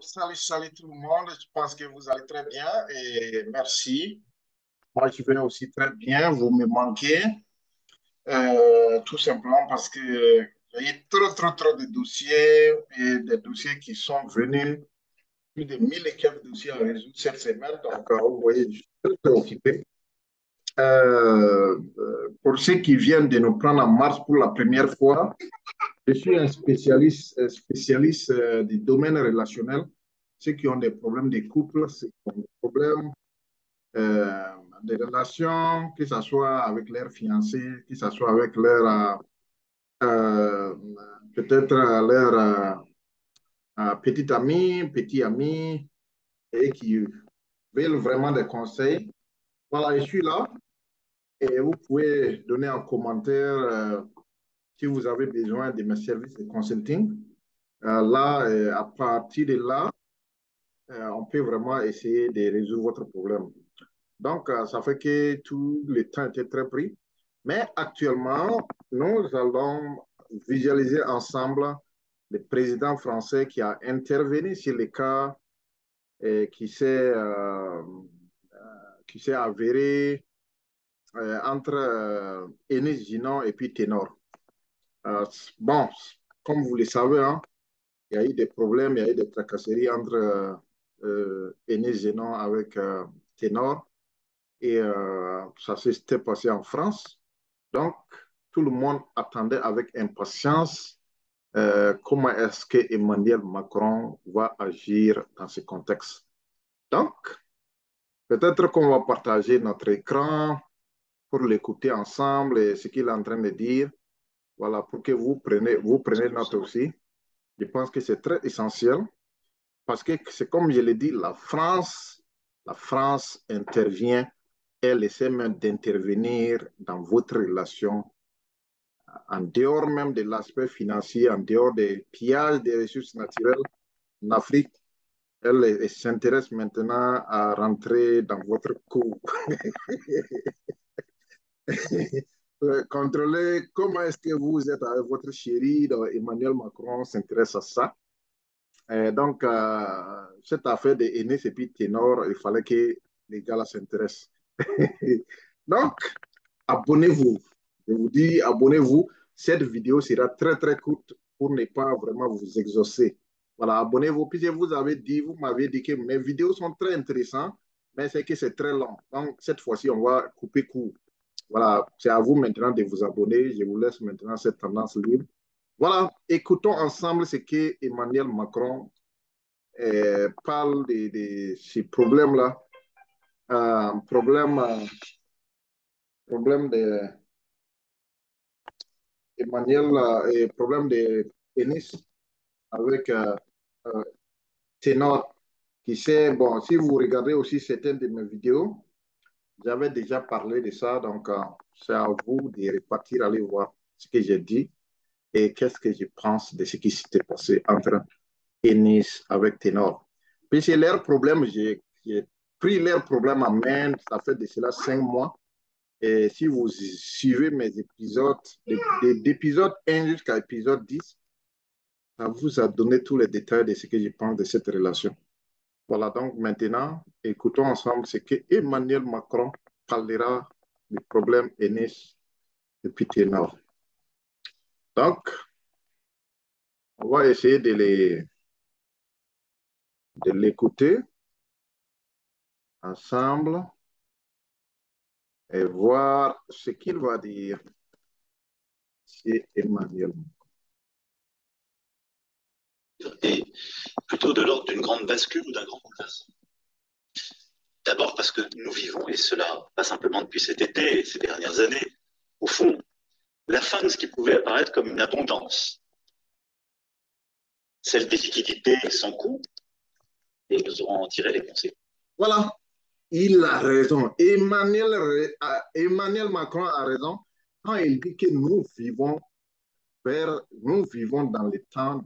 Salut, salut tout le monde. Je pense que vous allez très bien et merci. Moi, je vais aussi très bien. Vous me manquez tout simplement parce que il y a eu trop de dossiers et des dossiers qui sont venus, plus de 1000 et quelques dossiers à résoudre cette semaine. Donc, vous voyez, je suis très occupé. Pour ceux qui viennent de nous prendre en marche pour la première fois, je suis un spécialiste du domaine relationnel. Ceux qui ont des problèmes de couple, ceux qui ont des problèmes euh, de relations, que ce soit avec leur fiancé, que ce soit avec leur, euh, peut-être leur petit ami, petit ami, et qui veulent vraiment des conseils. Voilà, je suis là et vous pouvez donner un commentaire si vous avez besoin de mes services de consulting. À partir de là, on peut vraiment essayer de résoudre votre problème. Donc, ça fait que tout le temps était très pris. Mais actuellement, nous allons visualiser ensemble le président français qui a intervenu sur les cas euh, qui s'est euh, qui s'est avéré entre Enis Ginon et puis Ténor. Euh, bon, comme vous le savez, hein, il y a eu des problèmes, il y a eu des tracasseries entre Enis Ginon avec Ténor. Et ça s'était passé en France. Donc, tout le monde attendait avec impatience comment est-ce que Emmanuel Macron va agir dans ce contexte. Donc, peut-être qu'on va partager notre écran pour l'écouter ensemble et ce qu'il est en train de dire. Voilà, pour que vous preniez note aussi. Je pense que c'est très essentiel parce que c'est comme je l'ai dit, la France intervient, elle essaie même d'intervenir dans votre relation en dehors même de l'aspect financier, en dehors des pillages des ressources naturelles en Afrique. Elle s'intéresse maintenant à rentrer dans votre cour. Contrôler comment est-ce que vous êtes avec votre chéri. Donc, Emmanuel Macron s'intéresse à ça. Donc, cette affaire de Enes et puis Ténor, il fallait que les gars là s'intéressent. Donc, abonnez-vous. Je vous dis, abonnez-vous. Cette vidéo sera très, très courte pour ne pas vraiment vous exaucer. Voilà, abonnez-vous. Puis je vous avais dit, vous m'avez dit que mes vidéos sont très intéressantes, mais c'est que c'est très long. Donc, cette fois-ci, on va couper court. Voilà, c'est à vous maintenant de vous abonner. Je vous laisse maintenant cette tendance libre. Voilà, écoutons ensemble ce que Emmanuel Macron parle de ces problèmes-là. Problème de Emmanuel, problème de tennis avec euh, Ténor, qui sait, bon, si vous regardez aussi certaines de mes vidéos, j'avais déjà parlé de ça, donc c'est à vous de repartir, aller voir ce que j'ai dit et qu'est-ce que je pense de ce qui s'était passé entre Ennis avec Ténor. Puis c'est leur problème, j'ai pris leur problème en main, ça fait de cela 5 mois. Et si vous suivez mes épisodes, d'épisode 1 jusqu'à épisode 10, ça vous a donné tous les détails de ce que je pense de cette relation. Voilà, donc maintenant, écoutons ensemble ce que Emmanuel Macron parlera du problème Enes depuis Ténor. Donc, on va essayer de l'écouter ensemble et voir ce qu'il va dire. C'est Emmanuel. Et plutôt de l'ordre d'une grande bascule ou d'un grand bouleversement. D'abord parce que nous vivons, et cela pas simplement depuis cet été et ces dernières années, au fond, la fin de ce qui pouvait apparaître comme une abondance, celle des liquidités sans coût, et nous aurons en tiré les conséquences. Voilà, il a raison. Emmanuel Macron a raison quand il dit que nous vivons dans le temps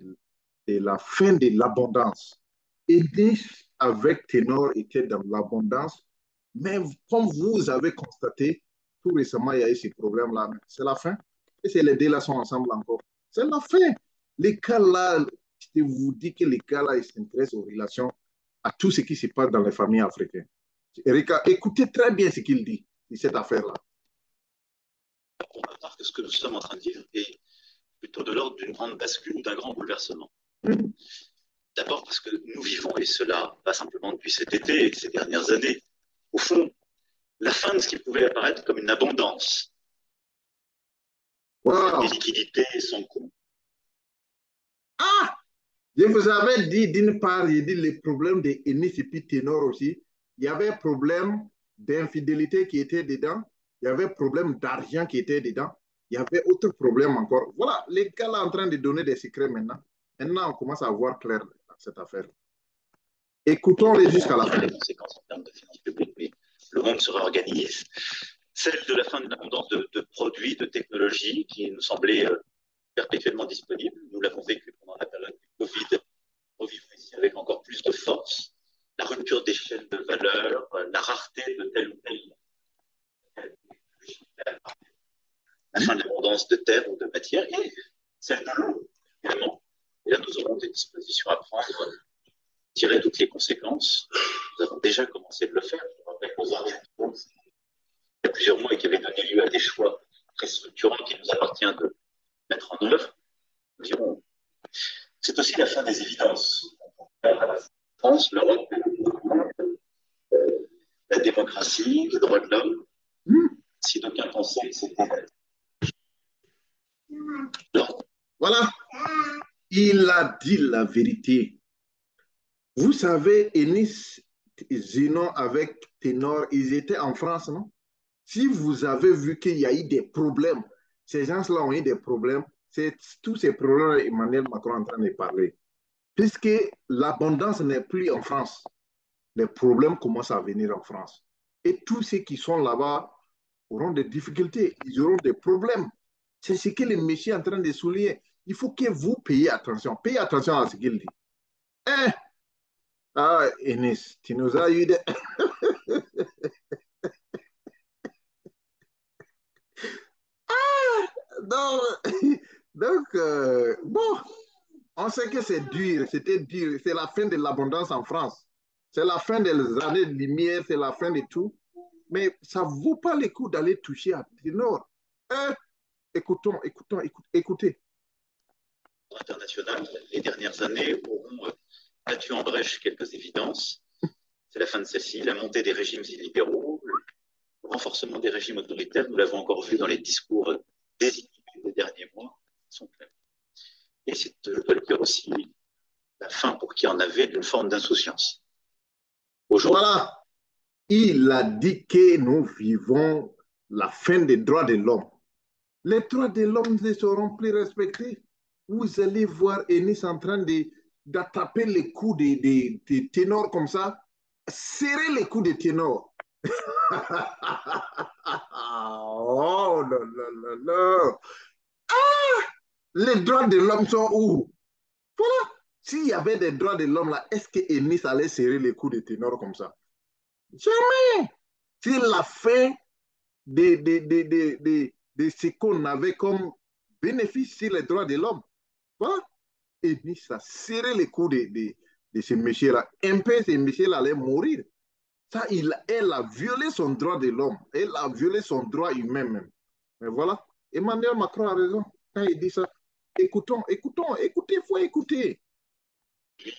de la fin de l'abondance. Il dit avec Ténor était dans l'abondance, mais comme vous avez constaté, tout récemment, il y a eu ces problèmes-là. C'est la fin. Et c'est les deux là sont ensemble encore. C'est la fin. Les cas là, université vous dit que les gars-là, ils s'intéressent aux relations, à tout ce qui se passe dans les familles africaines. Erika, écoutez très bien ce qu'il dit de cette affaire-là. On va voir que ce que nous sommes en train de vivre est plutôt de l'ordre d'une grande bascule ou d'un grand bouleversement. D'abord parce que nous vivons, et cela pas simplement depuis cet été et ces dernières années, au fond, la fin de ce qui pouvait apparaître comme une abondance. Wow. Des liquidités sans coût. Ah! Je vous avais dit, d'une part, j'ai dit les problèmes de Enis et puis Ténor aussi. Il y avait un problème d'infidélité qui était dedans. Il y avait un problème d'argent qui était dedans. Il y avait autre problème encore. Voilà, les gars là en train de donner des secrets maintenant. Maintenant, on commence à voir clair dans cette affaire. Écoutons-les jusqu'à la fin. Les conséquences en termes de finances publiques, mais le monde se réorganise. Celle de la fin de l'abondance de produits, de technologies qui nous semblaient perpétuellement disponibles. Nous l'avons vécu pendant la période du Covid. Nous vivons ici avec encore plus de force. La rupture d'échelle de valeur, la rareté de telle ou telle technologie, la fin de l'abondance de terre ou de matière, et celle de l'eau, évidemment. Et là, nous aurons des dispositions à prendre, tirer toutes les conséquences. Nous avons déjà commencé de le faire. Je rappelle aux organismes, il y a plusieurs mois et qui avait donné lieu à des choix très structurants qu'il nous appartient de mettre en œuvre. Nous dirons, c'est aussi la fin des évidences. La France, l'Europe, la démocratie, les droits de l'homme. Si d'aucuns pensaient que c'était... Voilà, il a dit la vérité. Vous savez, Enis, Zénon avec Ténor, ils étaient en France, non? Si vous avez vu qu'il y a eu des problèmes, ces gens-là ont eu des problèmes, c'est tous ces problèmes Emmanuel Macron est en train de parler. Puisque l'abondance n'est plus en France, les problèmes commencent à venir en France. Et tous ceux qui sont là-bas auront des difficultés, ils auront des problèmes. C'est ce que le monsieur est en train de souligner. Il faut que vous payiez attention. Payez attention à ce qu'il dit. Eh, ah, Enes, tu nous as eu des... donc, bon, on sait que c'est dur, c'était dur. C'est la fin de l'abondance en France. C'est la fin des années de lumière, c'est la fin de tout. Mais ça ne vaut pas le coup d'aller toucher à Ténor. Eh, écoutez. International, les dernières années auront battu en brèche quelques évidences. C'est la fin de celle-ci, la montée des régimes illibéraux, le renforcement des régimes autoritaires, nous l'avons encore vu dans les discours désinhibés des derniers mois, sont clairs. Et c'est, je dois le dire aussi, la fin pour qui en avait d'une forme d'insouciance. Voilà, il a dit que nous vivons la fin des droits de l'homme. Les droits de l'homme ne seront plus respectés. Vous allez voir Enis en train d'attraper les coups des ténors comme ça, serrer les coups des ténors. Oh là là là là. Ah, les droits de l'homme sont où? Voilà. S'il y avait des droits de l'homme là, est-ce que Enis allait serrer les coups des ténors comme ça? Jamais. C'est la fin de ce qu'on avait comme bénéfice sur les droits de l'homme. Voilà. Enis a serré les coups de ces messieurs-là. Un peu, ces messieurs-là allaient mourir. Ça, elle a violé son droit de l'homme. Elle a violé son droit humain même. Mais voilà, Emmanuel Macron a raison quand il dit ça. Écoutons, écoutez, il faut écouter. La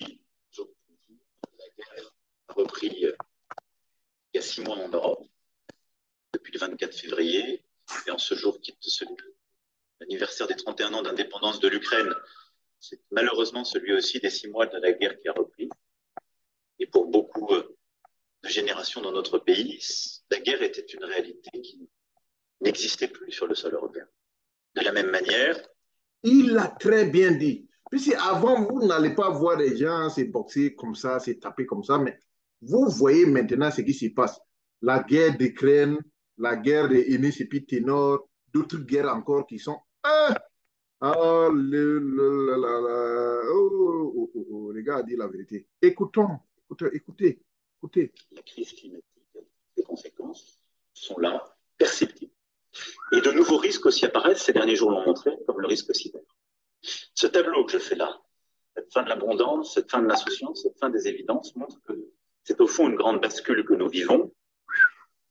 guerre a repris il y a 6 mois en Europe, depuis le 24 février, et en ce jour qui est l'anniversaire des 31 ans d'indépendance de l'Ukraine. C'est malheureusement celui aussi des 6 mois de la guerre qui a repris. Et pour beaucoup de générations dans notre pays, la guerre était une réalité qui n'existait plus sur le sol européen. De la même manière... Il l'a très bien dit. Puisque avant, vous n'allez pas voir des gens se boxer comme ça, se taper comme ça, mais vous voyez maintenant ce qui se passe. La guerre d'Ukraine, la guerre de Enis et puis Ténor, d'autres guerres encore qui sont... oh, les gars disent la vérité. Écoutez. La crise climatique, les conséquences sont là, perceptibles. Et de nouveaux risques aussi apparaissent, ces derniers jours l'ont montré, comme le risque cyber. Ce tableau que je fais là Cette fin de l'abondance, cette fin de l'insouciance, cette fin des évidences montre que c'est au fond une grande bascule que nous vivons,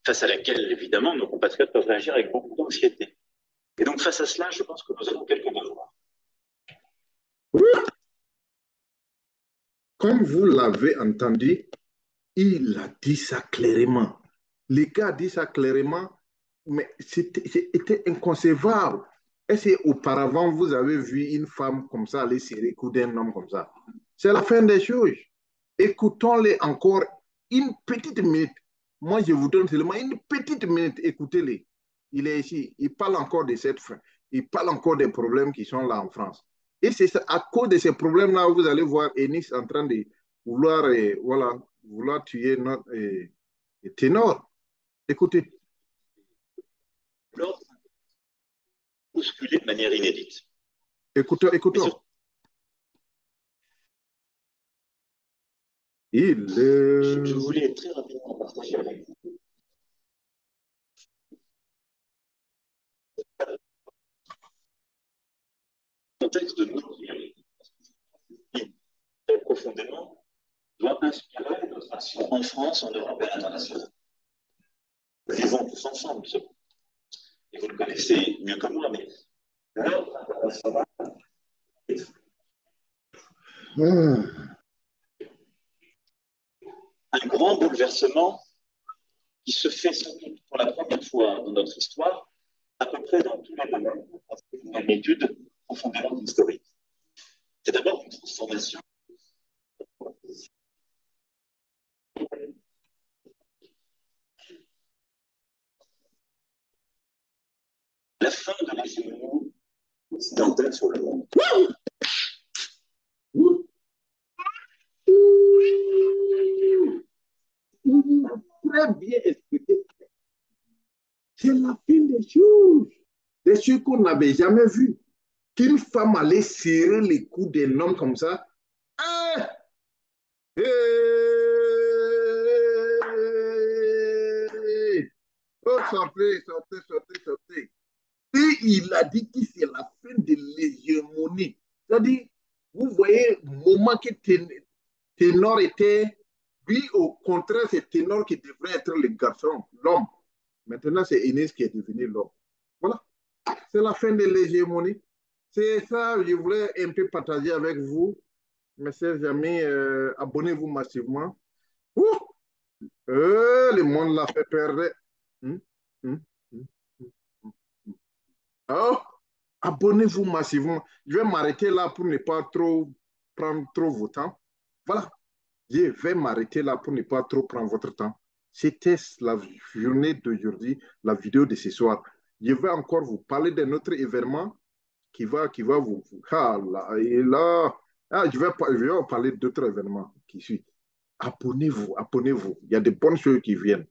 face à laquelle, évidemment, nos compatriotes peuvent réagir avec beaucoup d'anxiété. Et donc, face à cela, je pense que nous avons quelques devoirs. Comme vous l'avez entendu, il a dit ça clairement. Les gars a dit ça clairement, mais c'était inconcevable. Est-ce qu'auparavant, vous avez vu une femme comme ça aller serrer le cou d'un homme comme ça? C'est la fin des choses. Écoutons-les encore une petite minute. Moi, je vous donne seulement une petite minute. Écoutez-les. Il est ici. Il parle encore de cette fin. Il parle encore des problèmes qui sont là en France. Et c'est à cause de ces problèmes-là, vous allez voir Ennis en train de vouloir, voilà, vouloir tuer notre ténor. Écoutez. L'ordre bousculé de manière inédite. Écoutons, écoutons. Je voulais très rapidement partager avec vous le contexte de notre vie, qui très profondément doit inspirer notre action en France, en Europe et à l'international. Nous vivons tous ensemble, et vous le connaissez mieux que moi, mais l'ordre international est un grand bouleversement qui se fait sans doute pour la première fois dans notre histoire, à peu près dans tous les domaines, c'est une magnitude profondément historique. C'est d'abord une transformation. La fin de l'hégémonie occidentale sur le monde. Il a très bien expliqué. C'est la fin des choses qu'on n'avait jamais vues. Qu'une femme allait serrer les coups d'un homme comme ça. Ah! Hey! Oh, sortez, sortez, sortez, sortez. Et il a dit que c'est la fin de l'hégémonie. C'est-à-dire, vous voyez, le moment que Ténor était, lui, au contraire, c'est Ténor qui devrait être le garçon, l'homme. Maintenant, c'est Inès qui est devenu l'homme. Voilà. C'est la fin de l'hégémonie. C'est ça, je voulais un peu partager avec vous. Mes chers amis, abonnez-vous massivement. Ouh! Le monde l'a fait perdre. Hum, hum, hum, hum. Oh, abonnez-vous massivement. Je vais m'arrêter là pour ne pas trop prendre trop votre temps. Voilà. Je vais m'arrêter là pour ne pas trop prendre votre temps. C'était la journée d'aujourd'hui, la vidéo de ce soir. Je vais encore vous parler d'un autre événement qui va vous... Ah là, et là, je vais vous parler d'autres événements qui suivent. Abonnez-vous, abonnez-vous. Il y a de bonnes choses qui viennent.